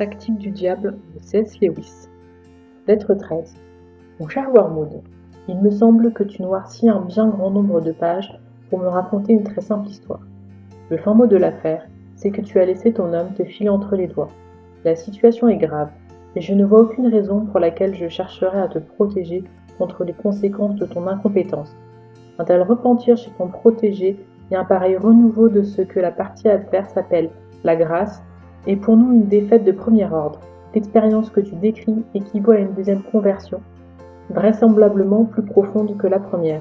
Tactique du diable de C.S. Lewis. Lettre 13. Mon cher Wormwood, il me semble que tu noircis un bien grand nombre de pages pour me raconter une très simple histoire. Le fin mot de l'affaire, c'est que tu as laissé ton homme te filer entre les doigts. La situation est grave, et je ne vois aucune raison pour laquelle je chercherai à te protéger contre les conséquences de ton incompétence. Un tel repentir chez ton protégé et un pareil renouveau de ce que la partie adverse appelle la grâce est pour nous une défaite de premier ordre. L'expérience que tu décris équivaut à une deuxième conversion, vraisemblablement plus profonde que la première.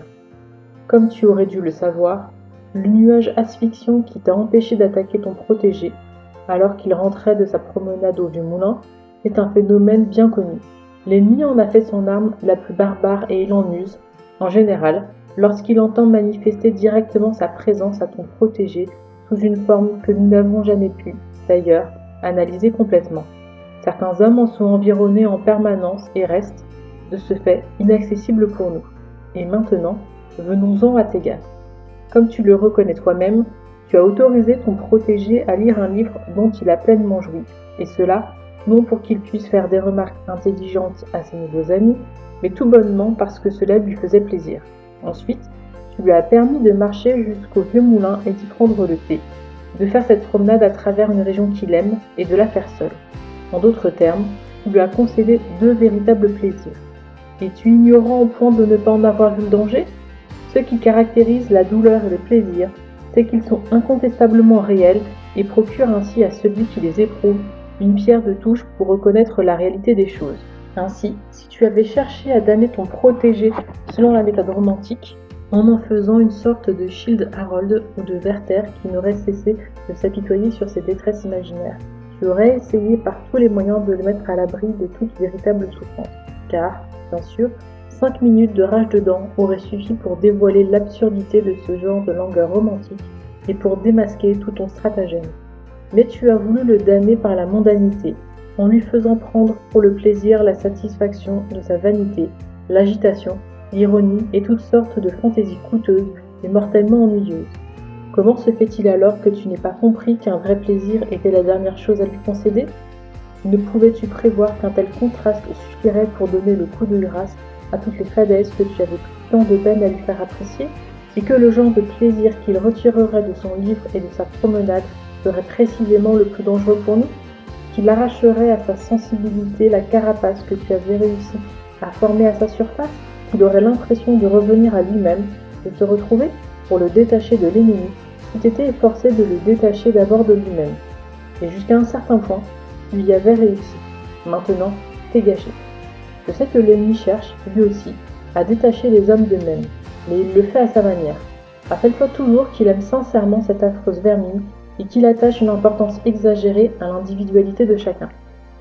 Comme tu aurais dû le savoir, le nuage asphyxiant qui t'a empêché d'attaquer ton protégé alors qu'il rentrait de sa promenade au vieux moulin est un phénomène bien connu. L'ennemi en a fait son arme la plus barbare et il en use, en général, lorsqu'il entend manifester directement sa présence à ton protégé sous une forme que nous n'avons jamais pu, d'ailleurs, analyser complètement. Certains hommes en sont environnés en permanence et restent, de ce fait, inaccessibles pour nous. Et maintenant, venons-en à tes gaffes. Comme tu le reconnais toi-même, tu as autorisé ton protégé à lire un livre dont il a pleinement joui, et cela, non pour qu'il puisse faire des remarques intelligentes à ses nouveaux amis, mais tout bonnement parce que cela lui faisait plaisir. Ensuite, tu lui as permis de marcher jusqu'au vieux moulin et d'y prendre le thé, de faire cette promenade à travers une région qu'il aime et de la faire seule. En d'autres termes, tu lui as concédé deux véritables plaisirs. Es-tu ignorant au point de ne pas en avoir vu le danger ? Ce qui caractérise la douleur et le plaisir, c'est qu'ils sont incontestablement réels et procurent ainsi à celui qui les éprouve une pierre de touche pour reconnaître la réalité des choses. Ainsi, si tu avais cherché à damner ton protégé selon la méthode romantique, en faisant une sorte de Childe Harold ou de Werther qui n'aurait cessé de s'apitoyer sur ses détresses imaginaires, tu aurais essayé par tous les moyens de le mettre à l'abri de toute véritable souffrance. Car, bien sûr, 5 minutes de rage de dents auraient suffi pour dévoiler l'absurdité de ce genre de langueur romantique et pour démasquer tout ton stratagème. Mais tu as voulu le damner par la mondanité, en lui faisant prendre pour le plaisir la satisfaction de sa vanité, l'agitation, l'ironie et toutes sortes de fantaisies coûteuses et mortellement ennuyeuses. Comment se fait-il alors que tu n'aies pas compris qu'un vrai plaisir était la dernière chose à lui concéder ? Ne pouvais-tu prévoir qu'un tel contraste suffirait pour donner le coup de grâce à toutes les fadaises que tu avais pris tant de peine à lui faire apprécier, et que le genre de plaisir qu'il retirerait de son livre et de sa promenade serait précisément le plus dangereux pour nous, qu'il arracherait à sa sensibilité la carapace que tu avais réussi à former à sa surface, qu'il aurait l'impression de revenir à lui-même, de se retrouver, pour le détacher de l'ennemi, eût été efforcé de le détacher d'abord de lui-même. Et jusqu'à un certain point, tu y avais réussi. Maintenant, c'est gâché. Je sais que l'ennemi cherche, lui aussi, à détacher les hommes d'eux-mêmes, mais il le fait à sa manière. Rappelle-toi toujours qu'il aime sincèrement cette affreuse vermine et qu'il attache une importance exagérée à l'individualité de chacun.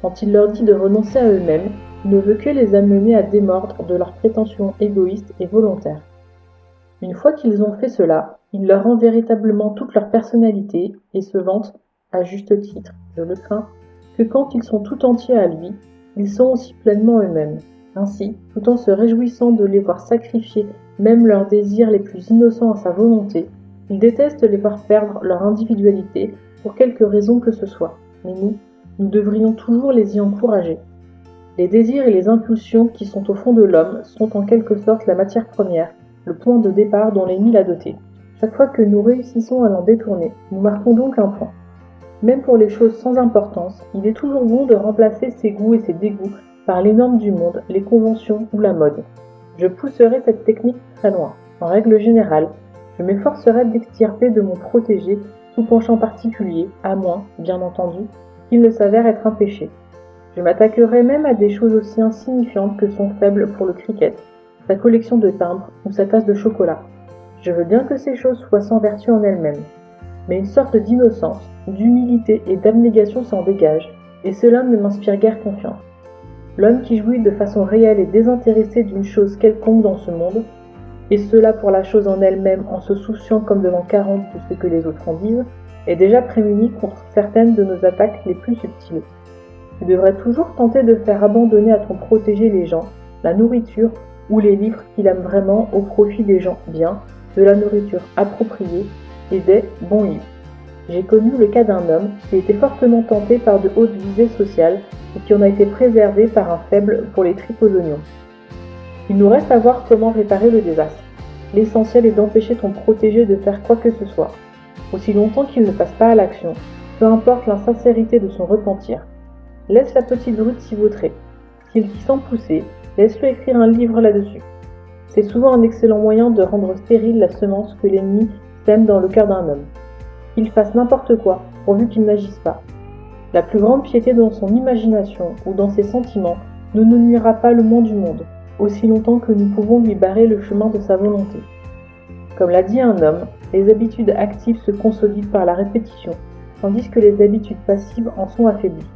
Quand il leur dit de renoncer à eux-mêmes, il ne veut que les amener à démordre de leurs prétentions égoïstes et volontaires. Une fois qu'ils ont fait cela, il leur rend véritablement toute leur personnalité et se vante, à juste titre, je le crains, que quand ils sont tout entiers à lui, ils sont aussi pleinement eux-mêmes. Ainsi, tout en se réjouissant de les voir sacrifier même leurs désirs les plus innocents à sa volonté, il déteste les voir perdre leur individualité pour quelque raison que ce soit. Mais nous devrions toujours les y encourager. Les désirs et les impulsions qui sont au fond de l'homme sont en quelque sorte la matière première, le point de départ dont l'ennemi l'a doté. Chaque fois que nous réussissons à l'en détourner, nous marquons donc un point. Même pour les choses sans importance, il est toujours bon de remplacer ses goûts et ses dégoûts par les normes du monde, les conventions ou la mode. Je pousserai cette technique très loin. En règle générale, je m'efforcerai d'extirper de mon protégé tout penchant particulier, à moins, bien entendu, qu'il ne s'avère être un péché. Je m'attaquerai même à des choses aussi insignifiantes que son faible pour le cricket, sa collection de timbres ou sa tasse de chocolat. Je veux bien que ces choses soient sans vertu en elles-mêmes. Mais une sorte d'innocence, d'humilité et d'abnégation s'en dégage, et cela ne m'inspire guère confiance. L'homme qui jouit de façon réelle et désintéressée d'une chose quelconque dans ce monde, et cela pour la chose en elle-même en se souciant comme devant 40 de ce que les autres en disent, est déjà prémuni contre certaines de nos attaques les plus subtiles. Tu devrais toujours tenter de faire abandonner à ton protégé les gens, la nourriture ou les livres qu'il aime vraiment au profit des gens bien, de la nourriture appropriée et des bons livres. J'ai connu le cas d'un homme qui était fortement tenté par de hautes visées sociales et qui en a été préservé par un faible pour les tripes aux oignons. Il nous reste à voir comment réparer le désastre. L'essentiel est d'empêcher ton protégé de faire quoi que ce soit. Aussi longtemps qu'il ne passe pas à l'action, peu importe l'insincérité de son repentir. Laisse la petite brute s'y vautrer. S'il s'y sent pousser, laisse-le écrire un livre là-dessus. C'est souvent un excellent moyen de rendre stérile la semence que l'ennemi sème dans le cœur d'un homme. Qu'il fasse n'importe quoi, pourvu qu'il n'agisse pas. La plus grande piété dans son imagination ou dans ses sentiments ne nous nuira pas le moins du monde, aussi longtemps que nous pouvons lui barrer le chemin de sa volonté. Comme l'a dit un homme, les habitudes actives se consolident par la répétition, tandis que les habitudes passives en sont affaiblies.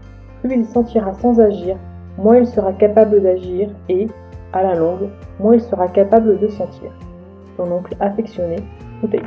Plus il sentira sans agir, moins il sera capable d'agir et, à la longue, moins il sera capable de sentir. Ton oncle affectionné, Outey.